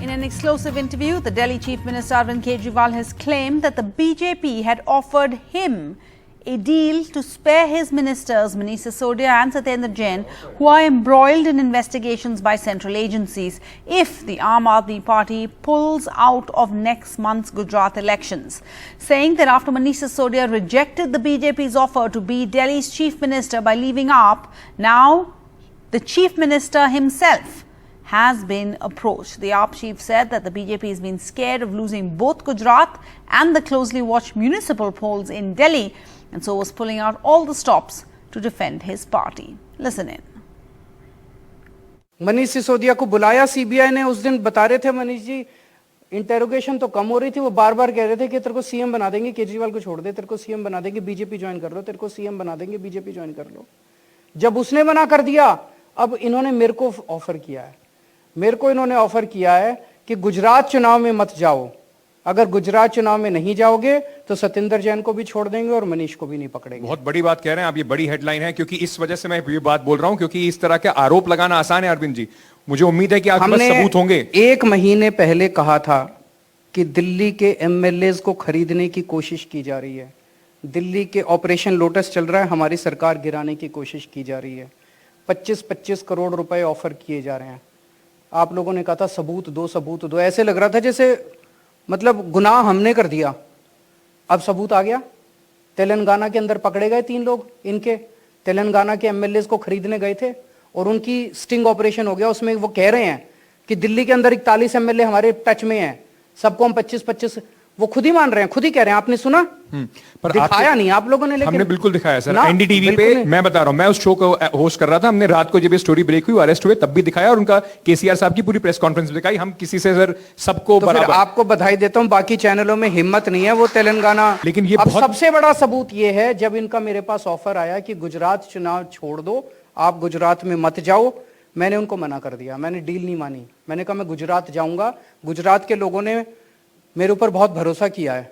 In an exclusive interview, the Delhi Chief Minister Arvind Kejriwal has claimed that the BJP had offered him a deal to spare his ministers Manish Sisodia and Satyendra Jain, who are embroiled in investigations by central agencies, if the Aam Aadmi Party pulls out of next month's Gujarat elections, saying that after Manish Sisodia rejected the BJP's offer to be Delhi's Chief Minister by leaving AAP, now the Chief Minister himself has been approached. The AAP chief said that the BJP has been scared of losing both Gujarat and the closely watched municipal polls in Delhi, and so was pulling out all the stops to defend his party. Listen in. Manish Sisodia को बुलाया CBI ने, उस दिन बता रहे थे Manish ji interrogation तो कम हो रही थी, वो बार बार कह रहे थे कि तेरे को सीएम बना देंगे, केजरीवाल को छोड़ दे, तेरे को सीएम बना देंगे, बीजेपी ज्वाइन कर लो, तेरे को सीएम बना देंगे, बीजेपी ज्वाइन कर लो। जब उसने मना कर दिया, अब इन्होंने मेरे को ऑफर किया है, मेरे को इन्होंने ऑफर किया है कि गुजरात चुनाव में मत जाओ, अगर गुजरात चुनाव में नहीं जाओगे तो सत्येंद्र जैन को भी छोड़ देंगे और मनीष को भी नहीं पकड़ेंगे। बहुत बड़ी बात कह रहे हैं आप, ये बड़ी हेडलाइन है, क्योंकि इस वजह से मैं ये बात बोल रहा हूं, क्योंकि इस तरह के आरोप लगाना आसान है अरविंद जी। मुझे उम्मीद है कि आपके पास सबूत होंगे। 1 महीने पहले कहा था कि दिल्ली के एमएलएज को खरीदने की कोशिश की जा रही है, दिल्ली के ऑपरेशन लोटस चल रहा है, हमारी सरकार गिराने की कोशिश की जा रही है, 25-25 करोड़ रुपए ऑफर किए जा रहे हैं। आप लोगों ने कहा था सबूत दो, सबूत दो, ऐसे लग रहा था जैसे मतलब गुनाह हमने कर दिया। अब सबूत आ गया, तेलंगाना के अंदर पकड़े गए 3 लोग, इनके तेलंगाना के एमएलए को खरीदने गए थे और उनकी स्टिंग ऑपरेशन हो गया। उसमें वो कह रहे हैं कि दिल्ली के अंदर 41 एमएलए हमारे टच में हैं, सबको हम 25-25, वो खुद ही मान रहे हैं, खुद ही कह रहे हैं। आपने सुना? पर दिखाया नहीं आप लोगों ने, लेकिन हमने बिल्कुल दिखाया सर। एनडीटीवी पे मैं बता रहा हूं, मैं उस शो को होस्ट कर रहा था, हमने रात को जब ये स्टोरी ब्रेक हुई, अरेस्ट हुए, तब भी दिखाया और उनका केसीआर साहब की पूरी प्रेस कॉन्फ्रेंस दिखाई। हम किसी से सर सबको तो बराबर। आपको बधाई देता हूं, बाकी चैनलों में हिम्मत नहीं है वो तेलंगाना। लेकिन ये अब सबसे बड़ा सबूत ये है, जब इनका मेरे पास ऑफर आया कि गुजरात चुनाव छोड़ दो, आप गुजरात में मत जाओ, मैंने उनको मना कर दिया, मैंने डील नहीं मानी। मैंने कहा मैं गुजरात जाऊंगा। गुजरात के लोगों ने मेरे ऊपर बहुत भरोसा किया है,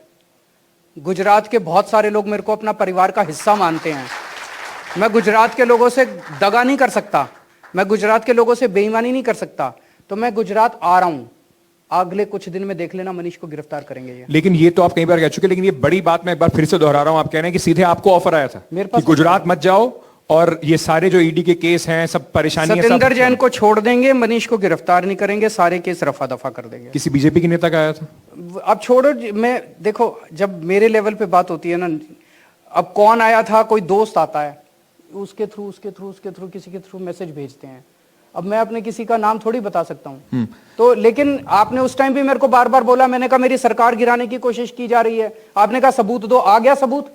गुजरात के बहुत सारे लोग मेरे को अपना परिवार का हिस्सा मानते हैं। मैं गुजरात के लोगों से दगा नहीं कर सकता, मैं गुजरात के लोगों से बेईमानी नहीं कर सकता, तो मैं गुजरात आ रहा हूं। अगले कुछ दिन में देख लेना, मनीष को गिरफ्तार करेंगे ये। लेकिन ये तो आप कई बार कह चुके, लेकिन ये बड़ी बात मैं एक बार फिर से दोहरा रहा हूं। आप कह रहे हैं कि सीधे आपको ऑफर आया था मेरे पास कि गुजरात मत जाओ और ये सारे जो ईडी के केस हैं सब परेशानी, सत्येंद्र जैन को छोड़ देंगे, मनीष को गिरफ्तार नहीं करेंगे, सारे केस रफा दफा कर देंगे। किसी बीजेपी के नेता का आया था? अब छोड़ो, मैं देखो जब मेरे लेवल पे बात होती है ना, अब कौन आया था, कोई दोस्त आता है, उसके थ्रू किसी के थ्रू मैसेज भेजते हैं। अब मैं अपने किसी का नाम थोड़ी बता सकता हूं। तो लेकिन आपने उस टाइम भी मेरे को बार बार बोला, मैंने कहा मेरी सरकार गिराने की कोशिश की जा रही है, आपने कहा सबूत दो, आ गया सबूत।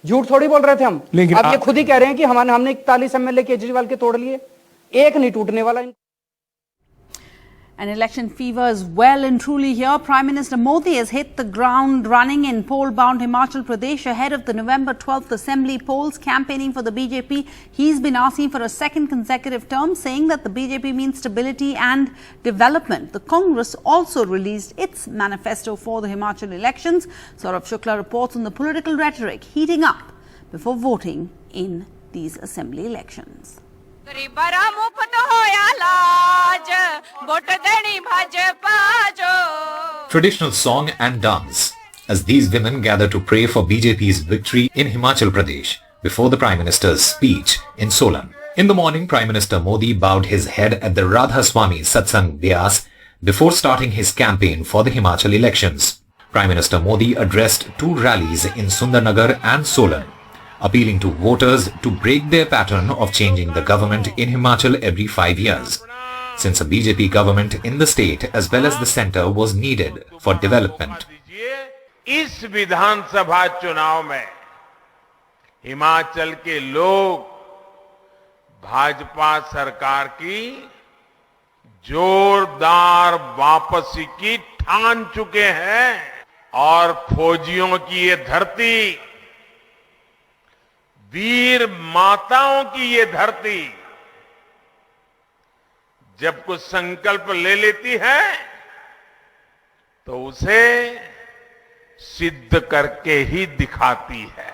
झूठ थोड़ी बोल रहे थे हम। अब ये खुद ही कह रहे हैं कि हमने 41 एमएलए केजरीवाल के तोड़ लिए, एक नहीं टूटने वाला। And election fever is well and truly here. Prime Minister Modi has hit the ground running in poll-bound Himachal Pradesh ahead of the November 12th assembly polls, campaigning for the BJP. He's been asking for a second consecutive term, saying that the BJP means stability and development. The Congress also released its manifesto for the Himachal elections. Saurabh Shukla reports on the political rhetoric heating up before voting in these assembly elections. Traditional song and dance as these women gather to pray for BJP's victory in Himachal Pradesh before the Prime Minister's speech in Solan. In the morning, Prime Minister Modi bowed his head at the Radha Swami Satsang Vyas before starting his campaign for the Himachal elections. Prime Minister Modi addressed 2 rallies in Sundarnagar and Solan, appealing to voters to break their pattern of changing the government in Himachal every 5 years, since a BJP government in the state as well as the centre was needed for development. इस विधानसभा चुनाव में हिमाचल के लोग भाजपा सरकार की जोरदार वापसी की ठान चुके हैं और फौजियों की ये धरती, वीर माताओं की ये धरती जब कुछ संकल्प ले लेती है तो उसे सिद्ध करके ही दिखाती है।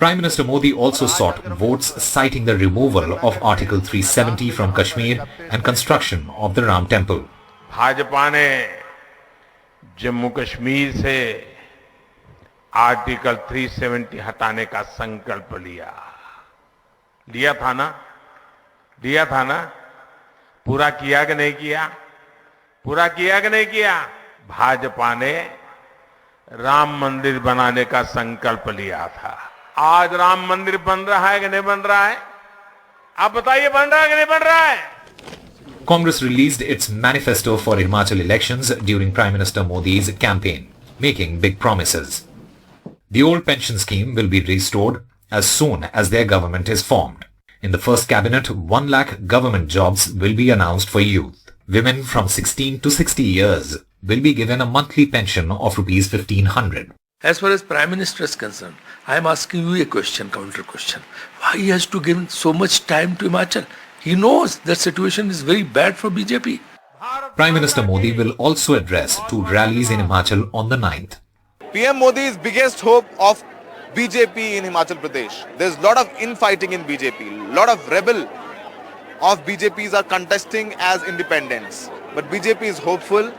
Prime Minister Modi also sought votes citing the removal of Article 370 from Kashmir and construction of the Ram Temple. Bhajpa ने जम्मू कश्मीर से आर्टिकल 370 हटाने का संकल्प लिया था ना? पूरा किया कि नहीं किया? भाजपा ने राम मंदिर बनाने का संकल्प लिया था। आज राम मंदिर बन रहा है कि नहीं बन रहा है? आप बताइए, बन रहा है कि नहीं बन रहा है? Congress released its manifesto for Himachal elections during Prime Minister Modi's campaign, making big promises. The old pension scheme will be restored as soon as their government is formed. In the first cabinet, 1 lakh government jobs will be announced for youth. Women from 16 to 60 years will be given a monthly pension of rupees 1500. As far as Prime Minister is concerned, I am asking you a question, counter question. Why he has to give so much time to Himachal? He knows that situation is very bad for BJP. Prime Minister Modi will also address 2 rallies in Himachal on the 9th. PM Modi's biggest hope of BJP in Himachal Pradesh. There's a lot of infighting in BJP. A lot of rebel of BJPs are contesting as independents. But BJP is hopeful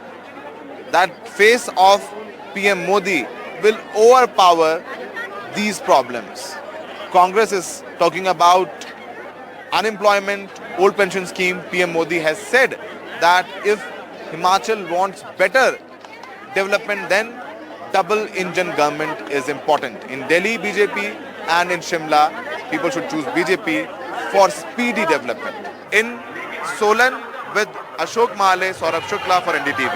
that face of PM Modi will overpower these problems. Congress is talking about unemployment, old pension scheme. PM Modi has said that if Himachal wants better development, then double engine government is important. In Delhi BJP and in Shimla, people should choose BJP for speedy development. In Solan with Ashok Mahale, Saurabh Shukla for NDTV.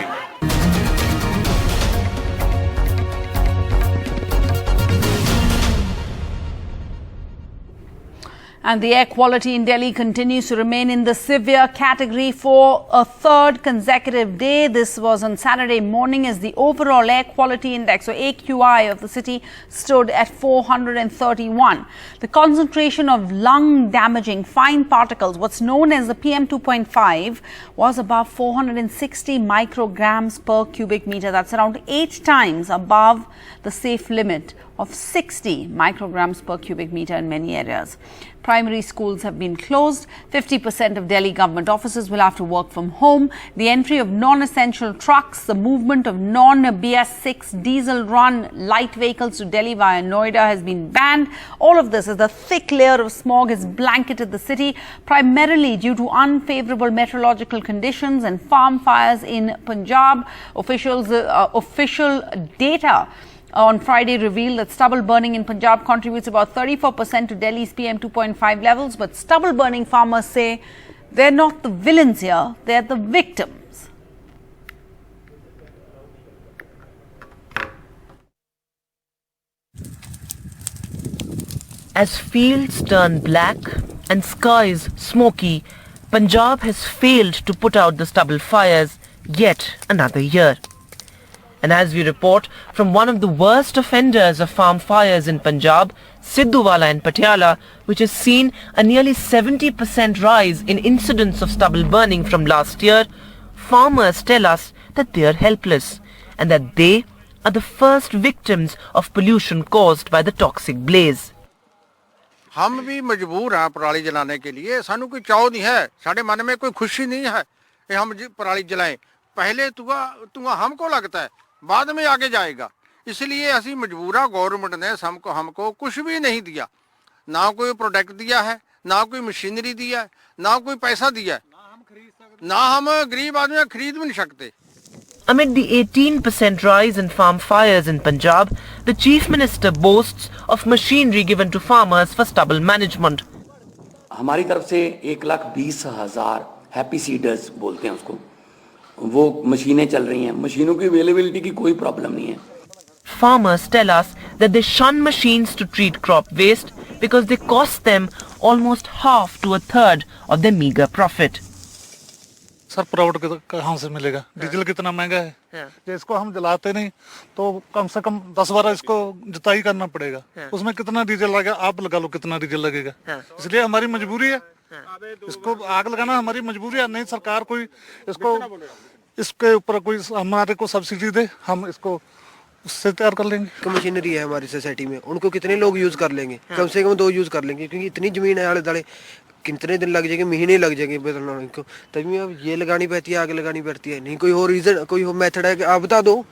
And the air quality in Delhi continues to remain in the severe category for a third consecutive day. This was on Saturday morning as the overall air quality index, or AQI, of the city stood at 431. The concentration of lung-damaging fine particles, what's known as the PM2.5, was above 460 micrograms per cubic meter. That's around 8 times above the safe limit of 60 micrograms per cubic meter in many areas. Primary schools have been closed. 50% of Delhi government offices will have to work from home. The entry of non-essential trucks, the movement of non-BS6 diesel-run light vehicles to Delhi via Noida has been banned. All of this as the thick layer of smog has blanketed the city, primarily due to unfavorable meteorological conditions and farm fires in Punjab. Official data on Friday revealed that stubble burning in Punjab contributes about 34% to Delhi's PM2.5 levels. But stubble burning farmers say they're not the villains here, they're the victims. As fields turn black and skies smoky, Punjab has failed to put out the stubble fires yet another year. And as we report from one of the worst offenders of farm fires in Punjab, Sidhuwala in Patiala, which has seen a nearly 70% rise in incidents of stubble burning from last year, farmers tell us that they are helpless and that they are the first victims of pollution caused by the toxic blaze. हम भी मजबूर हैं पराली जलाने के लिए। सानू कोई चाव नहीं है, साडे मन में कोई खुशी नहीं है कि हम पराली जलाएं। पहले धुआं हमको लगता है, बाद में आगे जाएगा। इसलिए ऐसी मजबूरा गवर्नमेंट ने हमको कुछ भी नहीं दिया, ना कोई प्रोडक्ट दिया है, ना कोई मशीनरी दिया है, ना कोई पैसा दिया है, ना हम गरीब आदमी खरीद भी नहीं सकते। Amid the 18% rise in farm fires in Punjab, the Chief Minister boasts of machinery given to farmers for stubble management. हमारी तरफ से 1,20,000 हैप्पी सीडर्स बोलते हैं उसको, वो मशीनें चल रही हैं। मशीनों की अवेलेबिलिटी की कोई प्रॉब्लम नहीं है। Farmers tell us that they shun machines to treat crop waste because they cost them almost half to a third of their meager profit. Sir product कहाँ से मिलेगा? डीजल कितना महंगा है। जो इसको हम जलाते नहीं तो कम से कम 10 बार इसको जुताई करना पड़ेगा। उसमें कितना डीजल लगेगा? आप लगा लो कितना डीजल लगेगा। इसलिए हमारी मजबूरी है, इसको आग लगाना हमारी मजबूरी है। नहीं सरकार कोई इसके ऊपर कोई हमारे को सब्सिडी दे, हम इसको उससे तैयार कर लेंगे। मशीनरी है हमारी सोसाइटी में, उनको कितने लोग यूज कर लेंगे? कम से कम 2 यूज कर लेंगे, क्योंकि इतनी जमीन है आले दाले, कितने दिन लग जाएंगे, महीने लग जाएंगे बनाने को। तभी अब ये लगानी पड़ती है, आगे लगानी पड़ती है, नहीं कोई और रीजन, कोई और मेथड है कि आप बता दो।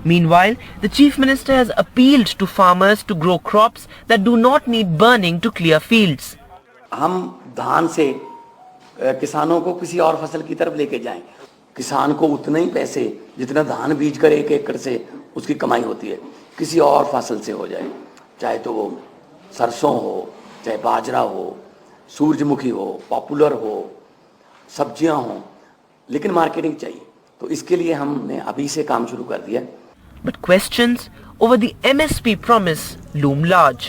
Meanwhile, the Chief Minister has appealed to farmers to grow crops that do not need burning to clear fields. हम धान से किसानों को किसी और फसल की तरफ लेके जाएं। किसान को उतने ही पैसे जितना धान बीज कर 1 एकड़ से उसकी कमाई होती है, किसी और फसल से हो जाए, चाहे तो वो सरसों हो, चाहे बाजरा हो, सूरजमुखी हो, पॉपुलर हो, सब्जियां हो, लेकिन मार्केटिंग चाहिए। तो इसके लिए हमने अभी से काम शुरू कर दिया। But questions over the MSP promise loom large.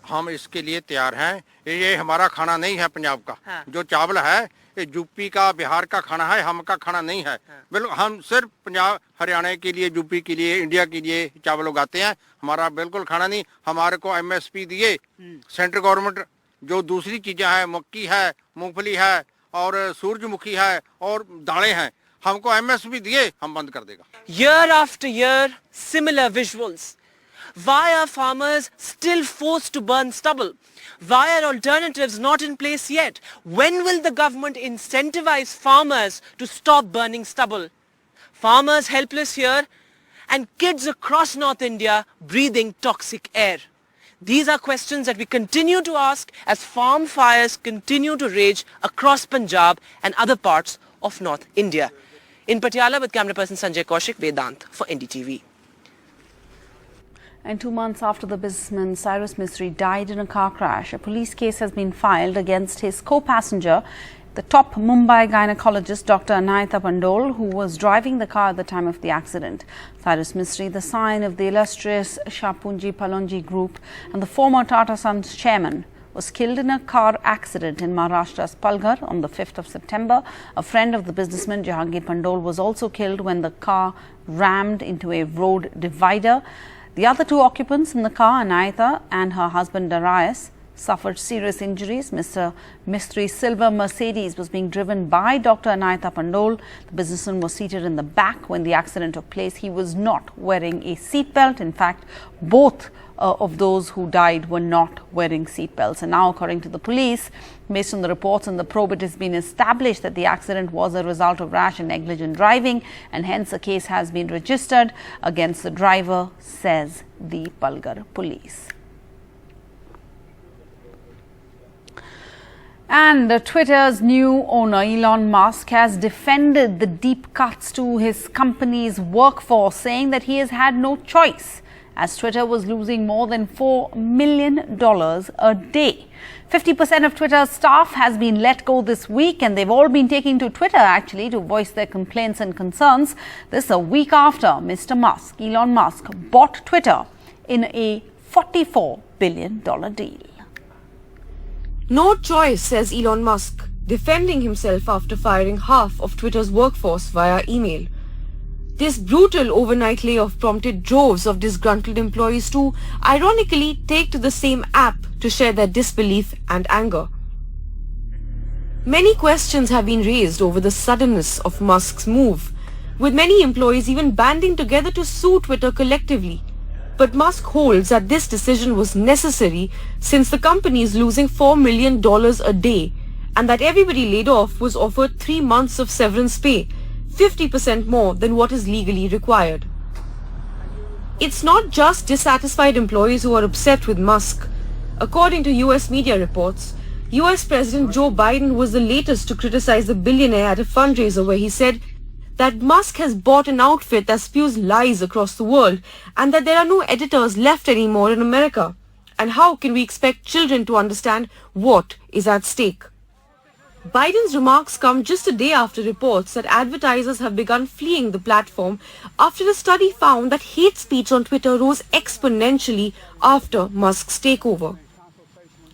हम इसके लिए तैयार हैं। ये हमारा खाना नहीं है पंजाब का। हाँ। जो चावल है ये यूपी का, बिहार का खाना है, हम का खाना नहीं है। हाँ। बिल्कुल हम सिर्फ पंजाब, हरियाणा के लिए, यूपी के लिए, इंडिया के लिए चावल उगाते हैं। हमारा बिल्कुल खाना नहीं। हमारे को MSP दिए सेंट्रल गवर्नमेंट। जो दूसरी चीजें हैं, मक्की है, मूंगफली है और सूरजमुखी है और दालें हैं, हमको MSP दिए, हम बंद कर देगा। Year after year, similar visuals. Why are farmers still forced to burn stubble? Why are alternatives not in place yet? When will the government incentivize farmers to stop burning stubble? Farmers helpless here and kids across North India breathing toxic air. These are questions that we continue to ask as farm fires continue to rage across Punjab and other parts of North India. In Patiala with camera person Sanjay Kaushik, Vedant for NDTV. And 2 months after the businessman Cyrus Mistry died in a car crash, a police case has been filed against his co-passenger, the top Mumbai gynecologist Dr. Anayata Pandole, who was driving the car at the time of the accident. Cyrus Mistry, the scion of the illustrious Shapunji Palonji Group and the former Tata Sons chairman, was killed in a car accident in Maharashtra's Palghar on the 5th of September. A friend of the businessman, Jahangir Pandole, was also killed when the car rammed into a road divider. The other 2 occupants in the car, Anayata and her husband Darius, suffered serious injuries. Mr. Mistry's silver Mercedes was being driven by Dr. Anayata Pandole. The businessman was seated in the back when the accident took place. He was not wearing a seatbelt. In fact, both of those who died were not wearing seatbelts. And now, according to the police, based on the reports and the probe, it has been established that the accident was a result of rash and negligent driving, and hence a case has been registered against the driver, says the Palghar police. And Twitter's new owner, Elon Musk, has defended the deep cuts to his company's workforce, saying that he has had no choice, as Twitter was losing more than $4 million a day. 50% of Twitter's staff has been let go this week, and they've all been taking to Twitter actually to voice their complaints and concerns. This a week after Mr. Musk, Elon Musk, bought Twitter in a $44 billion deal. No choice, says Elon Musk, defending himself after firing half of Twitter's workforce via email. This brutal overnight layoff prompted droves of disgruntled employees to, ironically, take to the same app to share their disbelief and anger. Many questions have been raised over the suddenness of Musk's move, with many employees even banding together to sue Twitter collectively. But Musk holds that this decision was necessary since the company is losing $4 million a day and that everybody laid off was offered 3 months of severance pay, 50% more than what is legally required. It's not just dissatisfied employees who are upset with Musk. According to US media reports, US President Joe Biden was the latest to criticize the billionaire at a fundraiser where he said that Musk has bought an outfit that spews lies across the world and that there are no editors left anymore in America. And how can we expect children to understand what is at stake? Biden's remarks come just a day after reports that advertisers have begun fleeing the platform after a study found that hate speech on Twitter rose exponentially after Musk's takeover.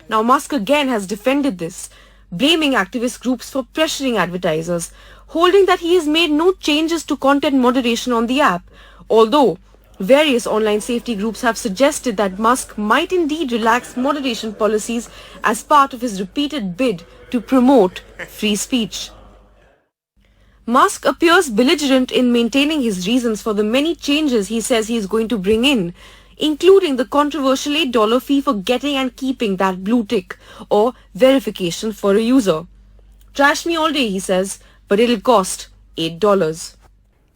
Now Musk again has defended this, blaming activist groups for pressuring advertisers, holding that he has made no changes to content moderation on the app, although various online safety groups have suggested that Musk might indeed relax moderation policies as part of his repeated bid to promote free speech. Musk appears belligerent in maintaining his reasons for the many changes he says he is going to bring in, including the controversial $8 fee for getting and keeping that blue tick or verification for a user. Trash me all day, he says, but it'll cost $8.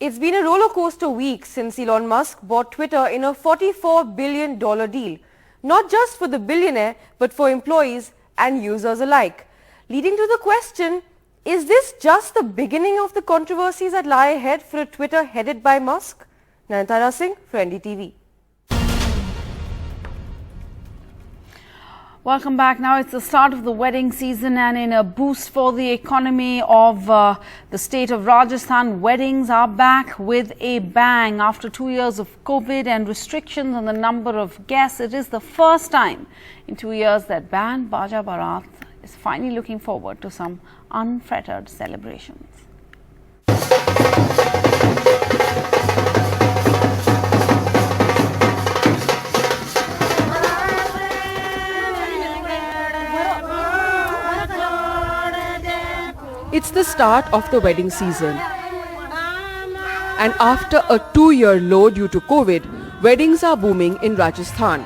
It's been a roller coaster week since Elon Musk bought Twitter in a $44 billion deal, not just for the billionaire, but for employees and users alike, leading to the question, is this just the beginning of the controversies that lie ahead for a Twitter headed by Musk? Nayantara Singh for NDTV. Welcome back. Now it's the start of the wedding season, and in a boost for the economy of the state of Rajasthan, weddings are back with a bang. After 2 years of COVID and restrictions on the number of guests, it is the first time in 2 years that Band Baja Barat is finally looking forward to some unfettered celebrations. It's the start of the wedding season. And after a 2-year low due to COVID, weddings are booming in Rajasthan.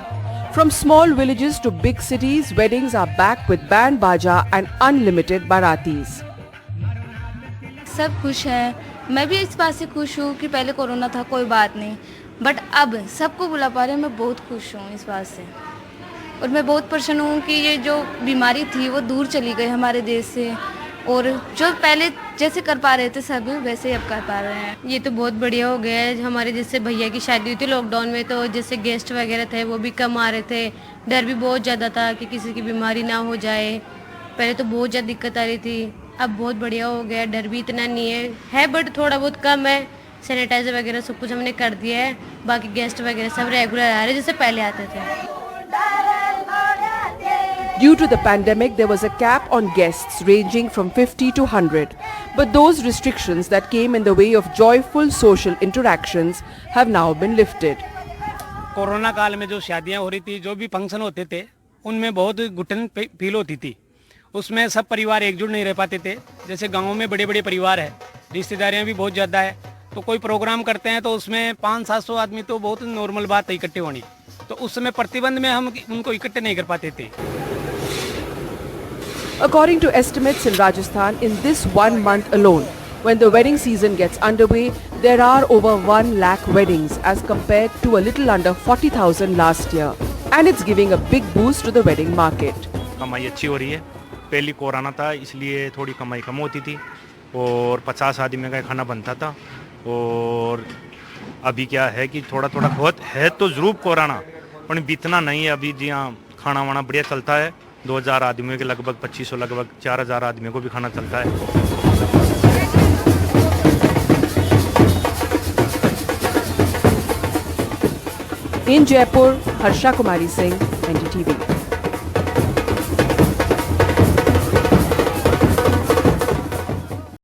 From small villages to big cities, weddings are back with band baja and unlimited baratis. सब खुश हैं, मैं भी इस बात से खुश हूँ कि पहले कोरोना था कोई बात नहीं, बट अब सबको बुला पा रहे हैं, मैं बहुत खुश हूँ इस बात से। और मैं बहुत प्रसन्न हूँ कि ये जो बीमारी थी वो दूर चली गई हमारे देश से, और जो पहले जैसे कर पा रहे थे सब वैसे ही अब कर पा रहे हैं। ये तो बहुत बढ़िया हो गया है। हमारे जैसे भैया की शादी हुई थी लॉकडाउन में, तो जैसे गेस्ट वगैरह थे वो भी कम आ रहे थे, डर भी बहुत ज़्यादा था कि किसी की बीमारी ना हो जाए। पहले तो बहुत ज़्यादा दिक्कत आ रही थी, अब बहुत बढ़िया हो गया, डर भी इतना नहीं है बट थोड़ा बहुत कम है। सैनिटाइजर वगैरह सब कुछ हमने कर दिया है, बाकी गेस्ट वगैरह सब रेगुलर आ रहे हैं जैसे पहले आते थे। Due to the pandemic, there was a cap on guests ranging from 50 to 100. But those restrictions that came in the way of joyful social interactions have now been lifted. Corona काल में जो शादियां हो रही थी, जो भी फंक्शन होते थे, उनमें बहुत घुटन फील होती थी। उसमें सब परिवार एकजुट नहीं रह पाते थे। जैसे गाँव में बड़े बड़े परिवार है, रिश्तेदारियाँ भी बहुत ज़्यादा है, तो कोई प्रोग्राम करते हैं तो उसमें 500-700 आदमी तो बहुत नॉर्मल बात है इकट्ठे होनी। तो उस समय प्रतिबंध में हम उनको इकट्ठे नहीं कर पाते थे। According to estimates in Rajasthan, in this 1 month alone, when the wedding season gets underway, there are over 1 lakh weddings as compared to a little under 40,000 last year. And it's giving a big boost to the wedding market. कमाई अच्छी हो रही है। पहले corona था इसलिए थोड़ी कमाई कम होती थी और 50 आदमी का खाना बनता था, और अभी क्या है कि थोड़ा थोड़ा बहुत है तो जरूर कोरोना, पर इतना नहीं है अभी। जी हाँ, खाना वाना बढ़िया चलता है। 2000 आदमियों के लगभग 2500 लगभग 4000 आदमियों को भी खाना चलता है। In Jaipur, Harsha Kumari Singh, NDTV.